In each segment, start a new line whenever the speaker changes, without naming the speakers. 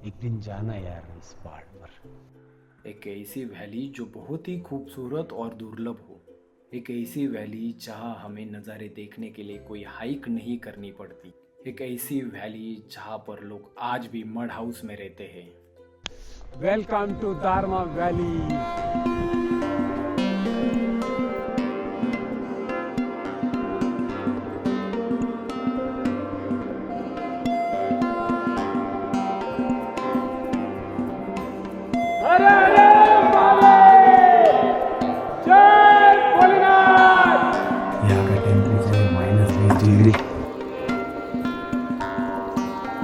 एक दिन जाना यार इस पहाड़ पर।
एक ऐसी वैली जो बहुत ही खूबसूरत और दुर्लभ हो। एक ऐसी वैली जहां हमें नज़ारे देखने के लिए कोई हाइक नहीं करनी पड़ती। एक ऐसी वैली जहां पर लोग आज भी मड हाउस में रहते हैं।
Welcome to Darma valley. यहाँ का टेम्परेचर है -20 डिग्री।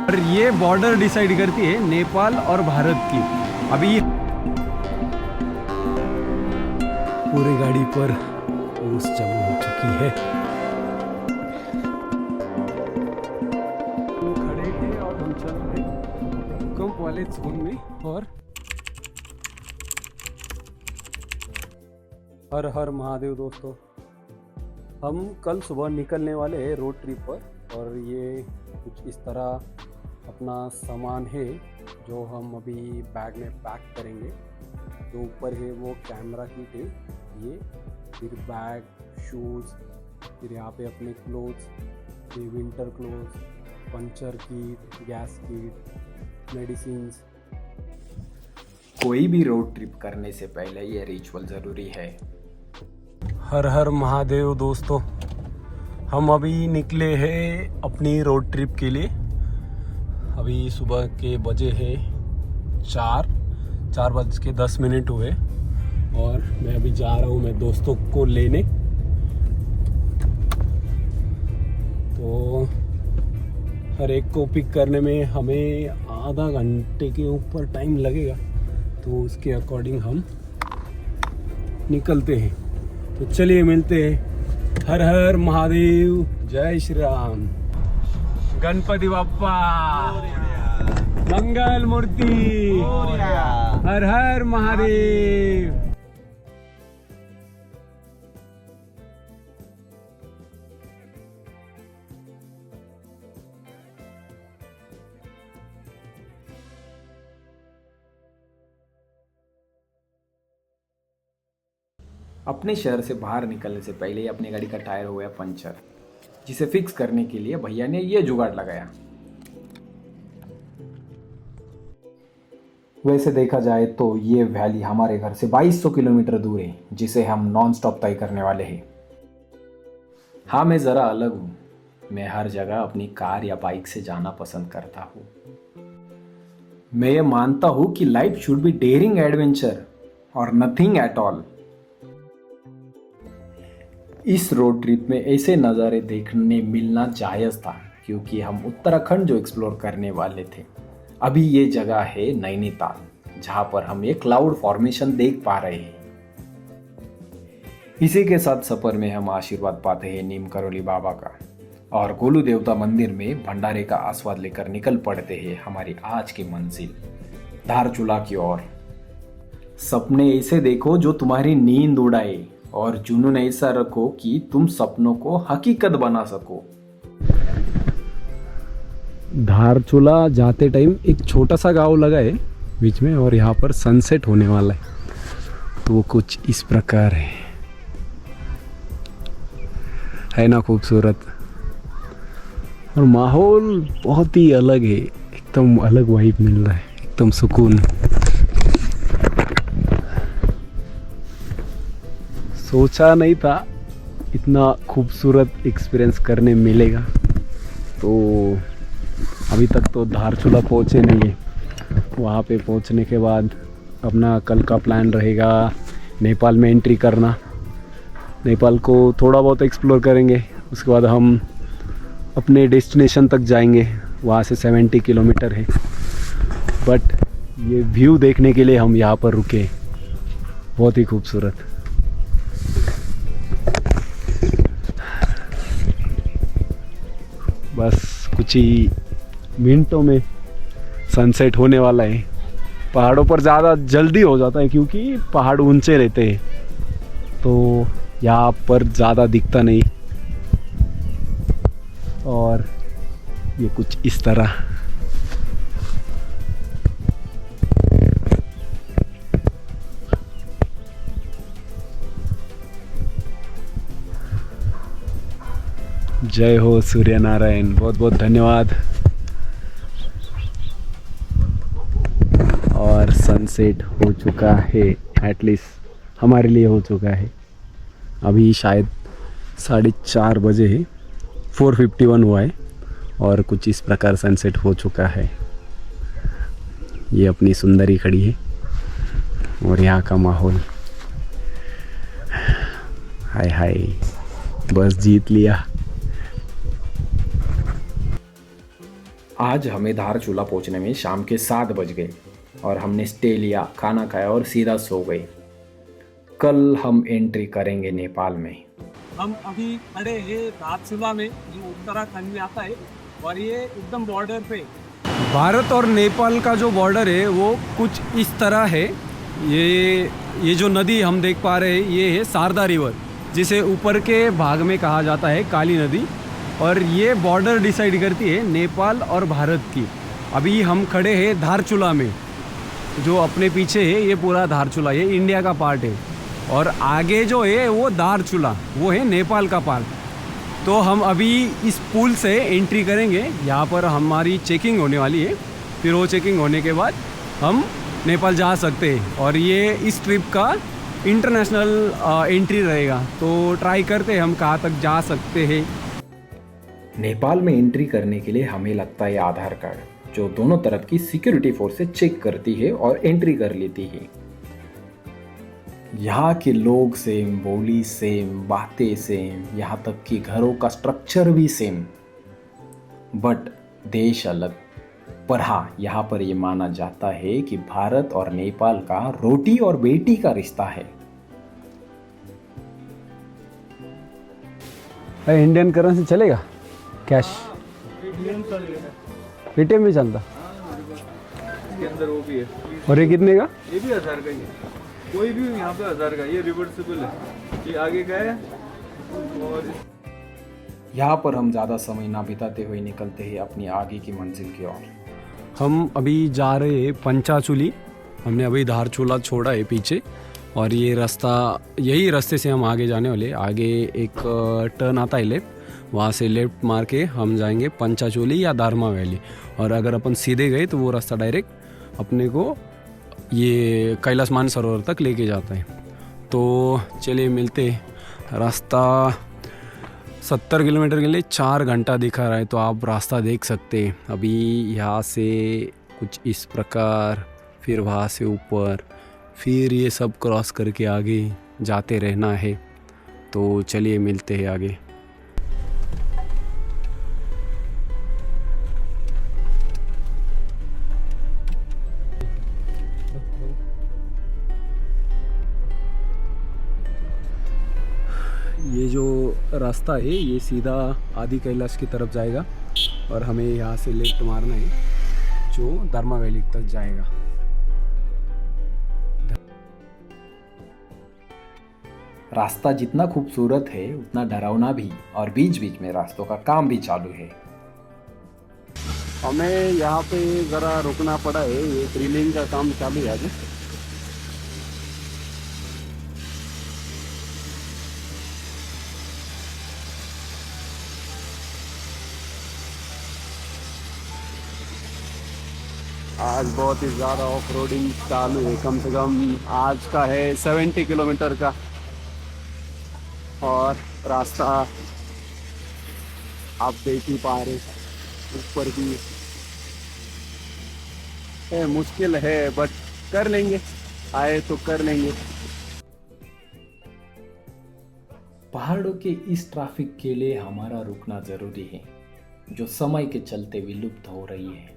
और ये बॉर्डर डिसाइड करती है नेपाल और भारत की। अभी पूरी गाड़ी पर ओस चालू हो चुकी है। हम खड़े थे और हम चल रहे भूकंप वाले जोन में। और हर हर महादेव दोस्तों, हम कल सुबह निकलने वाले हैं रोड ट्रिप पर। और ये कुछ इस तरह अपना सामान है जो हम अभी बैग में पैक करेंगे। जो ऊपर है वो कैमरा किट है, ये फिर बैग, शूज़, फिर यहाँ पे अपने क्लोथ्स, फिर winter clothes, puncture kit, gas kit, medicines.
कोई भी रोड ट्रिप करने से पहले ये रिचुअल ज़रूरी है।
हर हर महादेव दोस्तों, हम अभी निकले हैं अपनी रोड ट्रिप के लिए। अभी सुबह के बजे हैं 4:10 हुए और मैं अभी जा रहा हूँ मैं दोस्तों को लेने। तो हर एक को पिक करने में हमें आधा घंटे के ऊपर टाइम लगेगा, तो उसके अकॉर्डिंग हम निकलते हैं। तो चलिए मिलते हैं। हर हर महादेव, जय श्री राम, गणपति बाप्पा, मंगल मूर्ति, हर हर महादेव।
अपने शहर से बाहर निकलने से पहले ही अपनी गाड़ी का टायर हो गया पंचर, जिसे फिक्स करने के लिए भैया ने ये जुगाड़ लगाया। वैसे देखा जाए तो ये वैली हमारे घर से 2200 किलोमीटर दूर है, जिसे हम नॉन स्टॉप तय करने वाले हैं। हाँ, मैं ज़रा अलग हूँ। मैं हर जगह अपनी कार या बाइक से जाना पसंद करता हूँ। मैं ये मानता हूँ कि life should be daring adventure और नथिंग एट ऑल। इस रोड ट्रिप में ऐसे नज़ारे देखने मिलना जायज़ था, क्योंकि हम उत्तराखंड जो एक्सप्लोर करने वाले थे। अभी ये जगह है नैनीताल, जहाँ पर हम एक क्लाउड फॉर्मेशन देख पा रहे हैं। इसी के साथ सफ़र में हम आशीर्वाद पाते हैं नीम करोली बाबा का, और गोलू देवता मंदिर में भंडारे का आस्वाद लेकर निकल पड़ते हैं हमारी आज की मंजिल धारचूला की ओर। सपने ऐसे देखो जो तुम्हारी नींद उड़ाए, और जुनून ऐसा रखो कि तुम सपनों को हकीकत बना सको।
धारचूला जाते टाइम एक छोटा सा गांव लगा है बीच में, और यहाँ पर सनसेट होने वाला है। तो वो कुछ इस प्रकार है ना, खूबसूरत। और माहौल बहुत ही अलग है, एकदम अलग वाइब मिल रहा है, एकदम सुकून। सोचा नहीं था इतना खूबसूरत एक्सपीरियंस करने मिलेगा। तो अभी तक तो धारचूला पहुँचे नहीं है। वहाँ पे पहुँचने के बाद अपना कल का प्लान रहेगा नेपाल में एंट्री करना। नेपाल को थोड़ा बहुत एक्सप्लोर करेंगे, उसके बाद हम अपने डेस्टिनेशन तक जाएंगे। वहाँ से 70 किलोमीटर है, बट ये व्यू देखने के लिए हम यहाँ पर रुके। बहुत ही खूबसूरत। बस कुछ ही मिनटों में सनसेट होने वाला है। पहाड़ों पर ज़्यादा जल्दी हो जाता है क्योंकि पहाड़ ऊंचे रहते हैं, तो यहाँ पर ज़्यादा दिखता नहीं। और ये कुछ इस तरह जय हो सूर्य नारायण, बहुत बहुत धन्यवाद। और सनसेट हो चुका है, एटलीस्ट हमारे लिए हो चुका है। अभी शायद 4:30 बजे है, 4:51 हुआ है और कुछ इस प्रकार सनसेट हो चुका है। ये अपनी सुंदरी खड़ी है और यहाँ का माहौल, हाय हाय, बस जीत लिया।
आज हमें धारचूला पहुंचने में शाम के 7 बज गए और हमने स्टे लिया, खाना खाया और सीधा सो गए। कल हम एंट्री करेंगे नेपाल में।
हम अभी खड़े हैं धारचूला में, जो उत्तराखंड में आता है और ये एकदम बॉर्डर पे।
भारत और नेपाल का जो बॉर्डर है वो कुछ इस तरह है। ये जो नदी हम देख पा रहे हैं ये है शारदा रिवर, जिसे ऊपर के भाग में कहा जाता है काली नदी, और ये बॉर्डर डिसाइड करती है नेपाल और भारत की। अभी हम खड़े हैं धारचूला में, जो अपने पीछे है ये पूरा धारचूला, ये इंडिया का पार्ट है, और आगे जो है वो धारचूला, वो है नेपाल का पार्ट। तो हम अभी इस पुल से एंट्री करेंगे, यहाँ पर हमारी चेकिंग होने वाली है, फिर वो चेकिंग होने के बाद हम नेपाल जा सकते हैं। और ये इस ट्रिप का इंटरनेशनल एंट्री रहेगा, तो ट्राई करते हैं हम कहाँ तक जा सकते हैं।
नेपाल में एंट्री करने के लिए हमें लगता है आधार कार्ड, जो दोनों तरफ की सिक्योरिटी फोर्सेस चेक करती है और एंट्री कर लेती है। यहाँ के लोग सेम, बोली सेम, बातें सेम, यहाँ तक कि घरों का स्ट्रक्चर भी सेम, बट देश अलग। पर हाँ, यहाँ पर ये माना जाता है कि भारत और नेपाल का रोटी और बेटी का रिश्ता है।
इंडियन करेंसी चलेगा? कैश पेटीएम भी चलता?
इसके अंदर वो भी है।
और ये कितने का?
ये भी 1000 का ही है, कोई भी यहाँ पे 1000 का। ये रिवर्सिबल है, ये आगे का है। और
यहाँ पर हम ज़्यादा समय ना बिताते हुए निकलते हैं अपनी आगे की मंजिल की ओर।
हम अभी जा रहे हैं पंचाचूली। हमने अभी धारचूला छोड़ा है पीछे, और ये रास्ता, यही रास्ते से हम आगे जाने वाले। आगे एक टर्न आता है लेफ्ट, वहाँ से लेफ्ट मार के हम जाएंगे पंचाचूली या दारमा वैली। और अगर अपन सीधे गए तो वो रास्ता डायरेक्ट अपने को ये कैलाश मानसरोवर तक लेके जाता है। तो चलिए मिलते। रास्ता 70 किलोमीटर के लिए 4 घंटा दिखा रहा है, तो आप रास्ता देख सकते हैं। अभी यहाँ से कुछ इस प्रकार, फिर वहाँ से ऊपर, फिर ये सब क्रॉस करके आगे जाते रहना है। तो चलिए मिलते हैं आगे। ये जो रास्ता है ये सीधा आदि कैलाश की तरफ जाएगा, और हमें यहाँ से लेफ्ट मारना है जो धर्मा वैली तक जाएगा।
रास्ता जितना खूबसूरत है उतना डरावना भी, और बीच बीच में रास्तों का काम भी चालू है।
हमें यहाँ पे ज़रा रुकना पड़ा है, ये ड्रिलिंग का काम चालू है आज। आज बहुत ही ज़्यादा ऑफ रोडिंग चालू है, कम से कम आज का है 70 किलोमीटर का। और रास्ता आप देख ही पा रहे, ऊपर भी है, मुश्किल है बट कर लेंगे, आए तो कर लेंगे।
पहाड़ों के इस ट्रैफिक के लिए हमारा रुकना जरूरी है, जो समय के चलते विलुप्त हो रही है।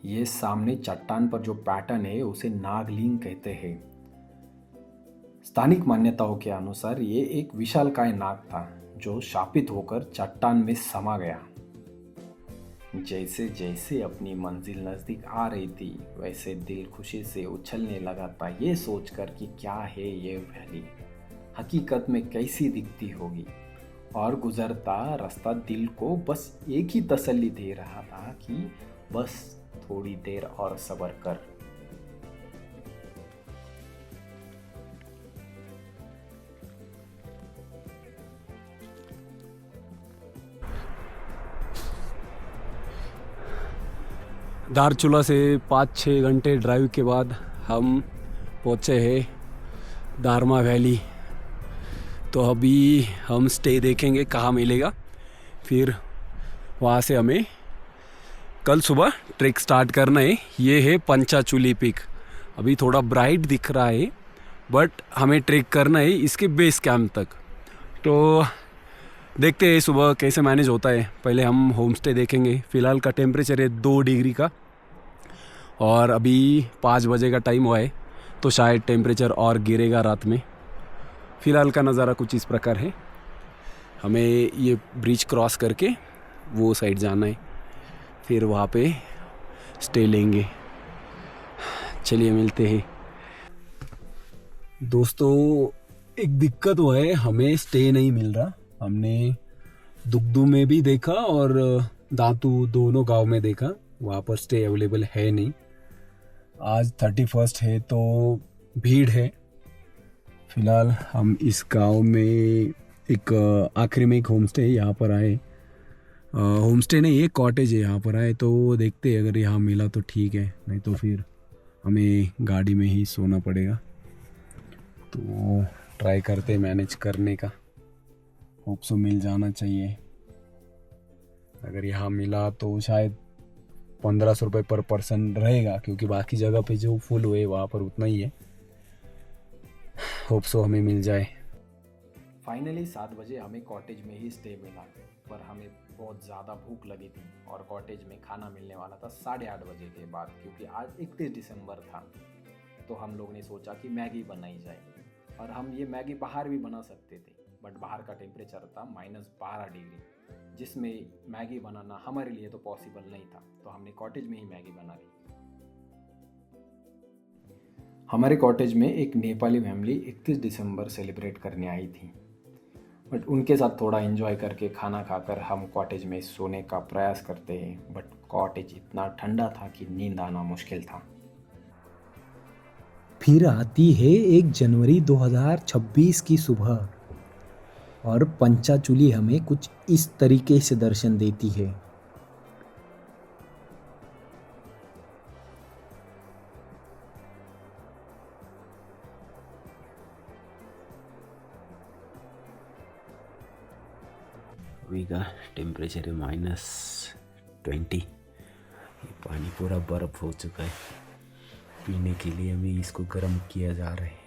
ये सामने चट्टान पर जो पैटर्न है उसे नागलिंग कहते हैं। स्थानिक मान्यताओं के अनुसार ये एक विशालकाय नाग था जो शापित होकर चट्टान में समा गया। जैसे जैसे अपनी मंजिल नजदीक आ रही थी वैसे दिल खुशी से उछलने लगा था, ये सोचकर कि क्या है ये वैली, हकीकत में कैसी दिखती होगी। और गुजरता रास्ता दिल को बस एक ही तसल्ली दे रहा था कि बस थोड़ी देर और सब्र कर।
धारचूला से 5-6 घंटे ड्राइव के बाद हम पहुँचे हैं दारमा वैली। तो अभी हम स्टे देखेंगे कहाँ मिलेगा, फिर वहाँ से हमें कल सुबह ट्रेक स्टार्ट करना है। ये है पंचाचूली पीक। अभी थोड़ा ब्राइट दिख रहा है बट हमें ट्रेक करना है इसके बेस कैंप तक। तो देखते हैं सुबह कैसे मैनेज होता है। पहले हम होम स्टे देखेंगे। फ़िलहाल का टेम्परेचर है 2 डिग्री का और अभी 5 बजे का टाइम हुआ है, तो शायद टेम्परेचर और गिरेगा रात में। फ़िलहाल का नज़ारा कुछ इस प्रकार है। हमें ये ब्रिज क्रॉस करके वो साइड जाना है, फिर वहाँ पे स्टे लेंगे। चलिए मिलते हैं। दोस्तों एक दिक्कत वो है, हमें स्टे नहीं मिल रहा। हमने दुगदू में भी देखा और दांतू दोनों गांव में देखा, वहाँ पर स्टे अवेलेबल है नहीं। आज 31 है तो भीड़ है। फ़िलहाल हम इस गांव में एक आखिरी में एक होम स्टे यहाँ पर आए। होम स्टे नहीं, एक कॉटेज है यहाँ पर आए। तो देखते हैं अगर यहाँ मिला तो ठीक है, नहीं तो फिर हमें गाड़ी में ही सोना पड़ेगा। तो ट्राई करते मैनेज करने का, होप सो मिल जाना चाहिए। अगर यहाँ मिला तो शायद 1500 रुपये पर पर्सन रहेगा, क्योंकि बाकी जगह पे जो फुल हुए वहाँ पर उतना ही है। होप सो हमें मिल जाए।
फाइनली 7 बजे हमें कॉटेज में ही स्टे मिला, पर हमें बहुत ज़्यादा भूख लगी थी और कॉटेज में खाना मिलने वाला था 8:30 बजे के बाद, क्योंकि आज 31 दिसंबर था। तो हम लोग ने सोचा कि मैगी बनाई जाए, और हम ये मैगी बाहर भी बना सकते थे, बट बाहर का टेम्परेचर था -12 डिग्री, जिसमें मैगी बनाना हमारे लिए तो पॉसिबल नहीं था। तो हमने कॉटेज में ही मैगी बना ली। हमारे कॉटेज में एक नेपाली फैमिली 31 दिसंबर सेलिब्रेट करने आई थी, बट उनके साथ थोड़ा एंजॉय करके खाना खाकर हम कॉटेज में सोने का प्रयास करते हैं। बट कॉटेज इतना ठंडा था कि नींद आना मुश्किल था।
फिर आती है 1 जनवरी 2026 की सुबह और पंचाचूली हमें कुछ इस तरीके से दर्शन देती है।
अभी का टेम्परेचर है -20। ये पानी पूरा बर्फ़ हो चुका है। पीने के लिए हमें इसको गर्म किया जा रहा है।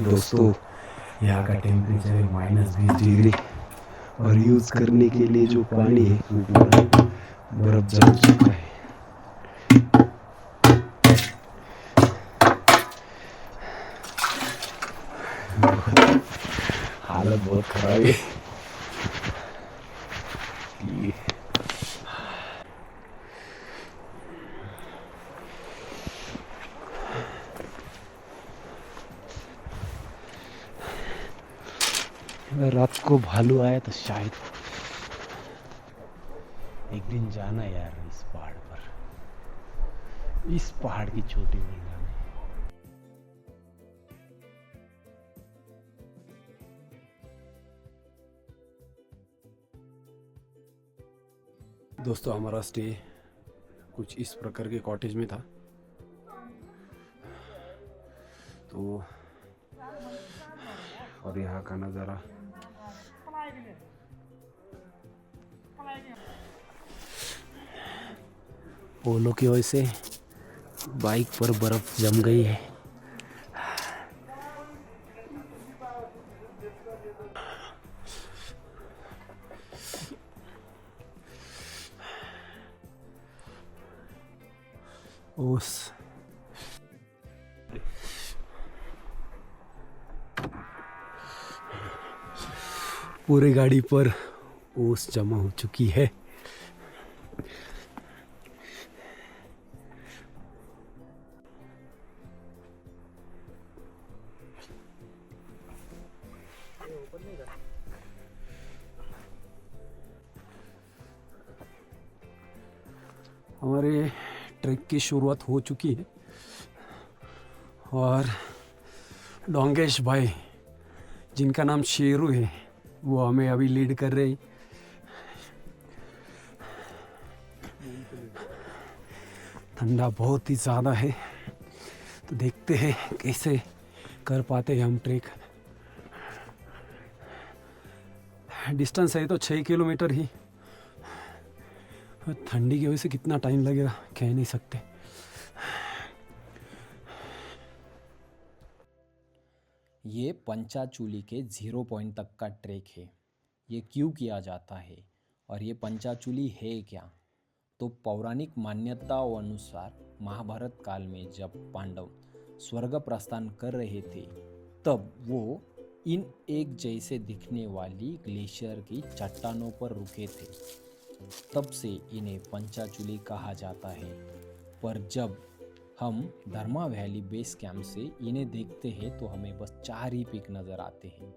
दोस्तों यहाँ का टेम्परेचर है -20 डिग्री और यूज़ करने के लिए जो पानी है वो पूरा बर्फ जम चुका है। हालत बहुत खराब है। रात को भालू आया तो शायद एक दिन जाना यार इस पहाड़ पर, इस पहाड़ की चोटी पर जाना। दोस्तों हमारा स्टे कुछ इस प्रकार के कॉटेज में था। तो और यहाँ का नज़ारा ओलो की वजह से बाइक पर बर्फ जम गई है। ओस पूरी गाड़ी पर ओस जमा हो चुकी है। हमारे ट्रैक की शुरुआत हो चुकी है और डोंगेश भाई, जिनका नाम शेरू है, वो हमें अभी लीड कर रहे हैं। ठंडा बहुत ही ज़्यादा है, तो देखते हैं कैसे कर पाते हैं हम ट्रैक। डिस्टेंस है तो 6 किलोमीटर ही, ठंडी की वजह से कितना टाइम लगेगा कह नहीं सकते।
ये पंचाचूली के 0 पॉइंट तक का ट्रैक है। ये क्यों किया जाता है और ये पंचाचूली है क्या? तो पौराणिक मान्यताओं अनुसार महाभारत काल में जब पांडव स्वर्ग प्रस्थान कर रहे थे, तब वो इन एक जैसे दिखने वाली ग्लेशियर की चट्टानों पर रुके थे। तब से इन्हें पंचाचूली कहा जाता है। पर जब हम धर्मा वैली बेस कैंप से इन्हें देखते हैं तो हमें बस 4 ही पिक नज़र आते हैं।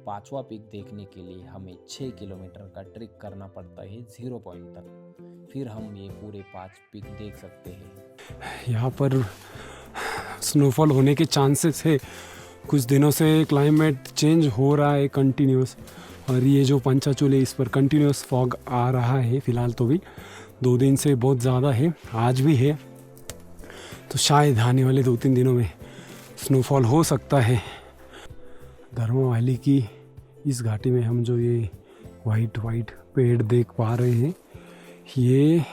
5वां पिक देखने के लिए हमें 6 किलोमीटर का ट्रिक करना पड़ता है 0 पॉइंट तक, फिर हम ये पूरे 5 पिक देख सकते हैं।
यहाँ पर स्नोफॉल होने के चांसेस है। कुछ दिनों से क्लाइमेट चेंज हो रहा है कंटिन्यूस, और ये जो पंचाचूली, इस पर कंटिन्यूस फॉग आ रहा है। फ़िलहाल तो भी 2 दिन से बहुत ज़्यादा है, आज भी है, तो शायद आने वाले 2-3 दिनों में स्नोफॉल हो सकता है। धर्मा वैली की इस घाटी में हम जो ये वाइट पेड़ देख पा रहे हैं, ये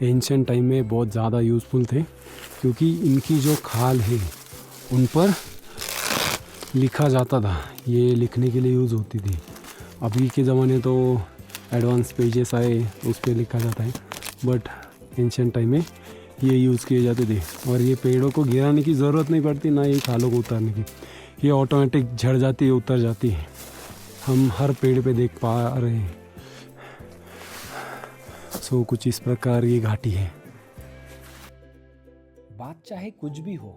एंशिएंट टाइम में बहुत ज़्यादा यूज़फुल थे, क्योंकि इनकी जो खाल है उन पर लिखा जाता था, ये लिखने के लिए यूज़ होती थी। अभी के ज़माने तो एडवांस पेजेस आए, उस पर लिखा जाता है, बट एंशिएंट टाइम में ये यूज़ किए जाते थे। और ये पेड़ों को गिराने की ज़रूरत नहीं पड़ती, ना ये खालों को उतारने की, ये ऑटोमेटिक झड़ जाती है, उतर जाती है। हम हर पेड़ पे देख पा रहे हैं। सो कुछ इस प्रकार ये घाटी है।
बात चाहे कुछ भी हो,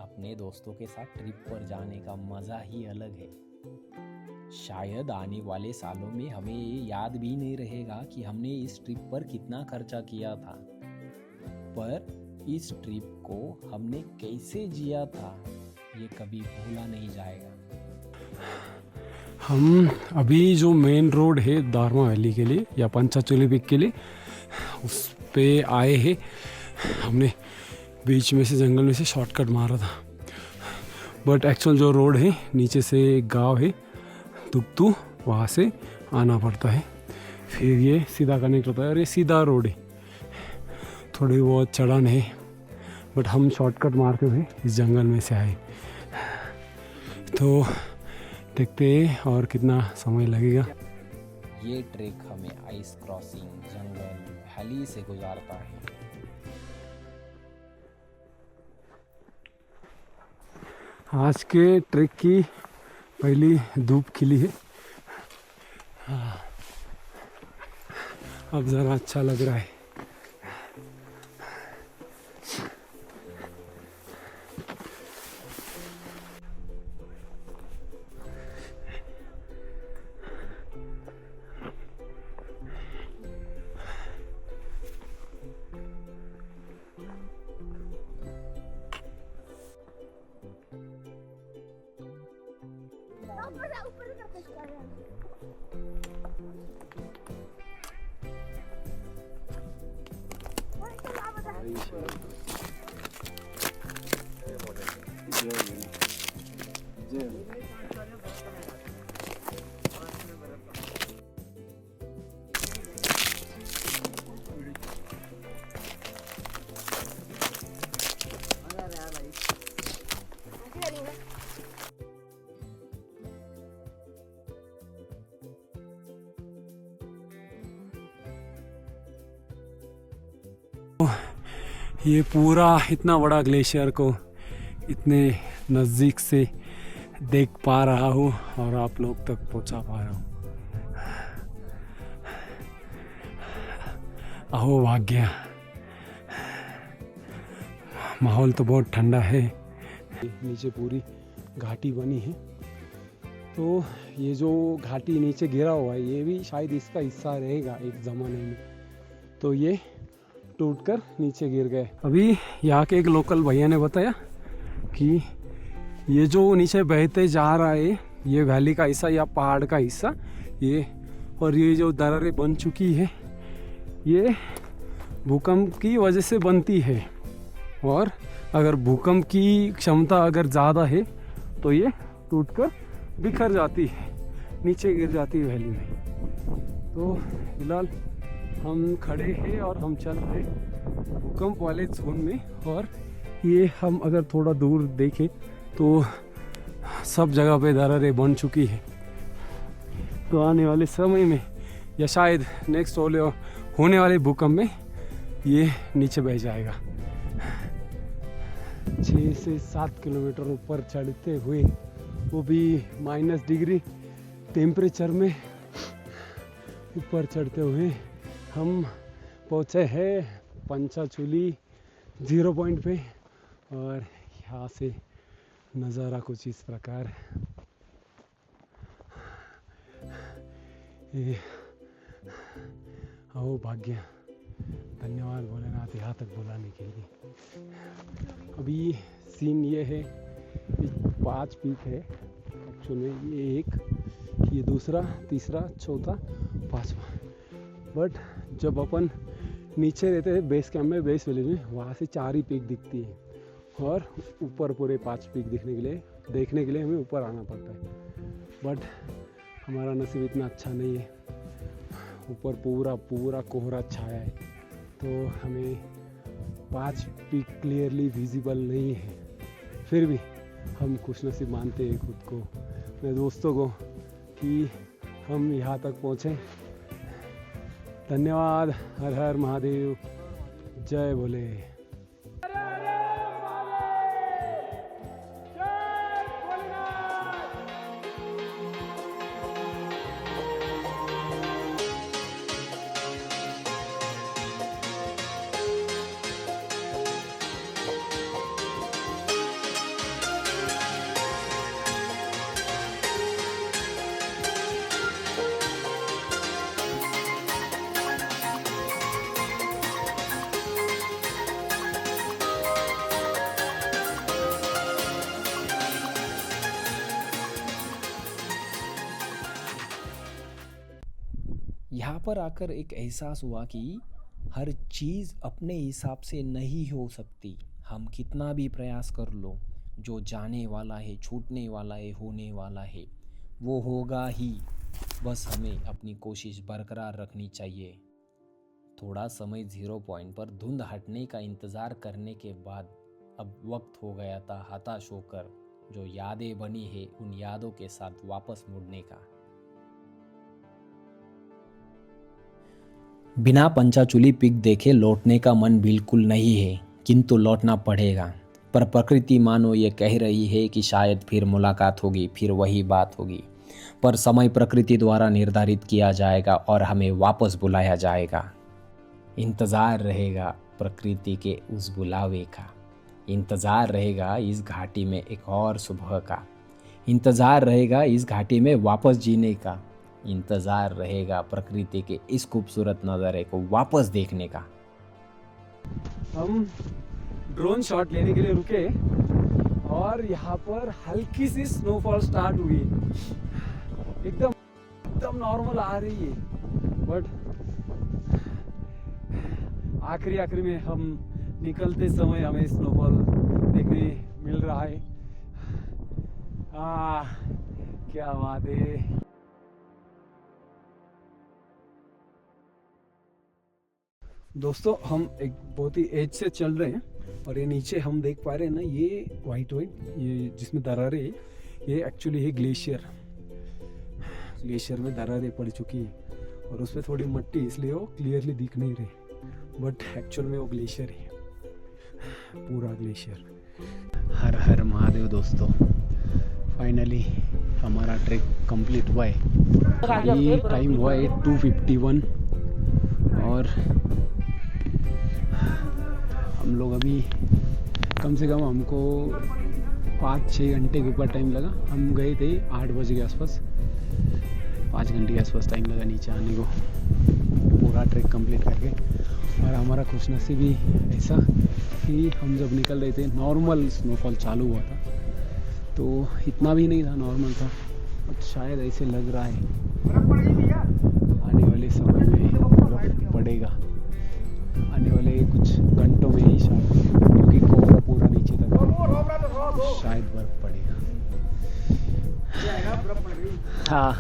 अपने दोस्तों के साथ ट्रिप पर जाने का मज़ा ही अलग है। शायद आने वाले सालों में हमें ये याद भी नहीं रहेगा कि हमने इस ट्रिप पर कितना खर्चा किया था, पर इस ट्रिप को हमने कैसे जिया था ये कभी भूला नहीं जाएगा।
हम अभी जो मेन रोड है धर्मा वैली के लिए या पंचाचूली पिक के लिए, उस पे आए हैं। हमने बीच में से, जंगल में से शॉर्टकट मारा था, बट एक्चुअल जो रोड है, नीचे से एक गांव है तुक्तू, वहाँ से आना पड़ता है, फिर ये सीधा कनेक्ट होता है। और ये सीधा रोड है, थोड़ी बहुत चढ़ान है, बट हम शॉर्टकट मारते हुए इस जंगल में से आए। तो देखते हैं और कितना समय लगेगा।
ये ट्रैक हमें आइस क्रॉसिंग, जंगल, वैली से गुजारता है।
आज के ट्रैक की पहली धूप खिली है, अब ज़रा अच्छा लग रहा है। ये पूरा इतना बड़ा ग्लेशियर को इतने नज़दीक से देख पा रहा हूँ और आप लोग तक पहुँचा पा रहा हूँ। अहो भाग्य, माहौल तो बहुत ठंडा है। नीचे पूरी घाटी बनी है, तो ये जो घाटी नीचे गिरा हुआ है ये भी शायद इसका हिस्सा रहेगा एक ज़माने में, तो ये टूटकर नीचे गिर गए। अभी यहाँ के एक लोकल भैया ने बताया कि ये जो नीचे बहते जा रहा है ये वैली का हिस्सा या पहाड़ का हिस्सा ये, और ये जो दरारें बन चुकी है ये भूकंप की वजह से बनती है, और अगर भूकंप की क्षमता अगर ज़्यादा है तो ये टूटकर बिखर जाती है, नीचे गिर जाती है वैली में। तो फिलहाल हम खड़े हैं और हम चल रहे भूकंप वाले जोन में, और ये हम अगर थोड़ा दूर देखें तो सब जगह पे दरारें बन चुकी है। तो आने वाले समय में या शायद नेक्स्ट होने वाले भूकंप में ये नीचे बह जाएगा। 6 से 7 किलोमीटर ऊपर चढ़ते हुए, वो भी -डिग्री टेम्परेचर में ऊपर चढ़ते हुए हम पहुँचे हैं पंचाचूली 0 पॉइंट पे, और यहाँ से नज़ारा कुछ इस प्रकार है। ये आओ भाग्य, धन्यवाद भोलेनाथ यहाँ तक बुलाने के लिए। अभी सीन ये है, 5 पीक है एक्चुअल में, ये एक, ये दूसरा, तीसरा, चौथा, 5वां। बट जब अपन नीचे रहते हैं बेस कैंप में, बेस विलेज में, वहाँ से 4 ही पीक दिखती है, और ऊपर पूरे 5 पीक देखने के लिए हमें ऊपर आना पड़ता है। बट हमारा नसीब इतना अच्छा नहीं है, ऊपर पूरा कोहरा छाया है, तो हमें 5 पीक क्लियरली विजिबल नहीं है। फिर भी हम खुशनसीब मानते हैं खुद को, अपने दोस्तों को, कि हम यहाँ तक पहुँचे। धन्यवाद। हर हर महादेव, जय भोले।
यहाँ पर आकर एक एहसास हुआ कि हर चीज़ अपने हिसाब से नहीं हो सकती। हम कितना भी प्रयास कर लो, जो जाने वाला है, छूटने वाला है, होने वाला है, वो होगा ही। बस हमें अपनी कोशिश बरकरार रखनी चाहिए। थोड़ा समय 0 पॉइंट पर धुंध हटने का इंतज़ार करने के बाद अब वक्त हो गया था हताश होकर जो यादें बनी है उन यादों के साथ वापस मुड़ने का। बिना पंचाचूली पिक देखे लौटने का मन बिल्कुल नहीं है, किंतु लौटना पड़ेगा। पर प्रकृति मानो ये कह रही है कि शायद फिर मुलाकात होगी, फिर वही बात होगी। पर समय प्रकृति द्वारा निर्धारित किया जाएगा और हमें वापस बुलाया जाएगा। इंतज़ार रहेगा प्रकृति के उस बुलावे का, इंतज़ार रहेगा इस घाटी में एक और सुबह का, इंतज़ार रहेगा इस घाटी में वापस जीने का, इंतज़ार रहेगा प्रकृति के इस खूबसूरत नज़ारे को वापस देखने का।
हम ड्रोन शॉट लेने के लिए रुके और यहाँ पर हल्की सी स्नोफॉल स्टार्ट हुई। एकदम नॉर्मल आ रही है, बट आखिरी में हम निकलते समय हमें स्नोफॉल देखने मिल रहा है। क्या बात है। दोस्तों, हम एक बहुत ही एज से चल रहे हैं और ये नीचे हम देख पा रहे हैं ना, ये वाइट ये जिसमें दरारें, ये एक्चुअली है ग्लेशियर में दरारें पड़ चुकी है और उसमें थोड़ी मट्टी, इसलिए वो क्लियरली दिख नहीं रही, बट एक्चुअल में वो ग्लेशियर है, पूरा ग्लेशियर। हर हर महादेव दोस्तों, फाइनली हमारा ट्रैक कंप्लीट हुआ है। ये टाइम हुआ है 2:51 और हम लोग अभी कम से कम हमको 5-6 घंटे के ऊपर टाइम लगा। हम गए थे 8 बजे के आसपास, 5 घंटे के आसपास टाइम लगा नीचे आने को, पूरा ट्रैक कंप्लीट करके। और हमारा खुशनसीबी ऐसा कि हम जब निकल रहे थे नॉर्मल स्नोफॉल चालू हुआ था, तो इतना भी नहीं था, नॉर्मल था। बट शायद ऐसे लग रहा है आने वाले समय में बर्फ़ पड़ेगा, आने वाले कुछ घंटों में ही शायद, क्योंकि कोहरा पूरा नीचे तक है, शायद बर्फ़ पड़ेगा। हाँ,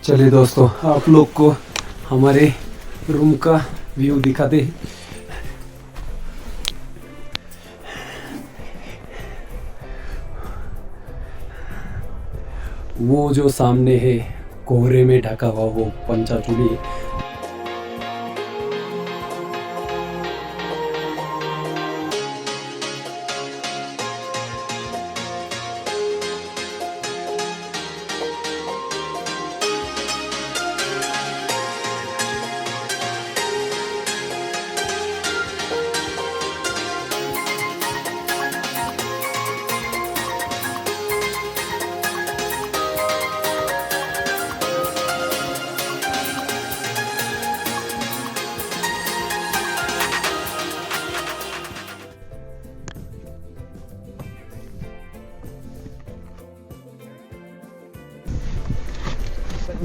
चलिए दोस्तों, आप लोग को हमारे रूम का व्यू दिखाते हैं। वो जो सामने है कोहरे में ढका हुआ वो पंचाचूली है।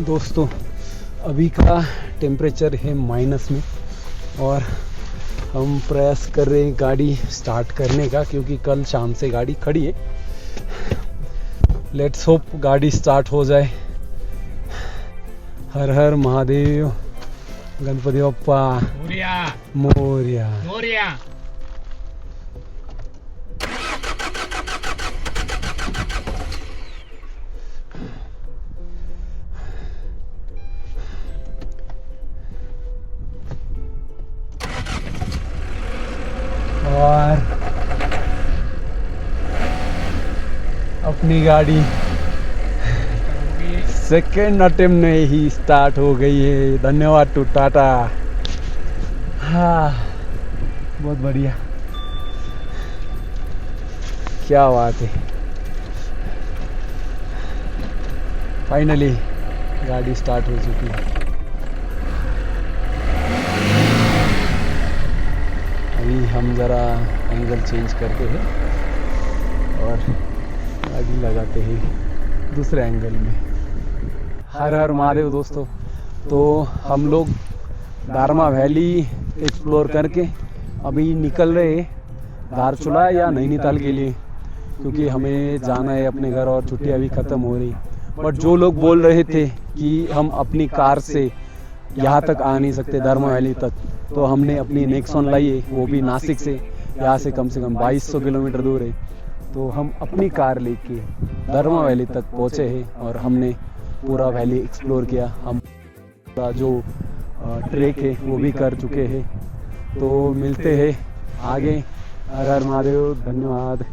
दोस्तों, अभी का टेम्परेचर है माइनस में और हम प्रयास कर रहे हैं गाड़ी स्टार्ट करने का, क्योंकि कल शाम से गाड़ी खड़ी है। लेट्स होप गाड़ी स्टार्ट हो जाए। हर हर महादेव, गणपति बप्पा मोरया। और अपनी गाड़ी सेकेंड अटेम्प्ट में ही स्टार्ट हो गई है। धन्यवाद टू टाटा। हाँ, बहुत बढ़िया, क्या बात है। फाइनली गाड़ी स्टार्ट हो चुकी है। अभी हम ज़रा एंगल चेंज करते हैं और गाड़ी लगाते हैं दूसरे एंगल में। हर हर महादेव दोस्तों। तो हम लोग दारमा वैली एक्सप्लोर करके अभी निकल रहे हैं धारचूला या नैनीताल के लिए, क्योंकि हमें जाना है अपने घर और छुट्टियां भी ख़त्म हो रही। बट जो लोग बोल रहे थे कि हम अपनी कार से यहाँ तक आ नहीं सकते दारमा वैली तक, तो हमने अपनी नेक्सॉन लाई है, वो भी नासिक से, यहाँ से कम 2200 किलोमीटर दूर है। तो हम अपनी कार लेके दारमा वैली तक पहुँचे हैं और हमने पूरा वैली एक्सप्लोर किया। हम जो ट्रैक है वो भी कर चुके हैं। तो मिलते हैं आगे। हर हर महादेव, धन्यवाद।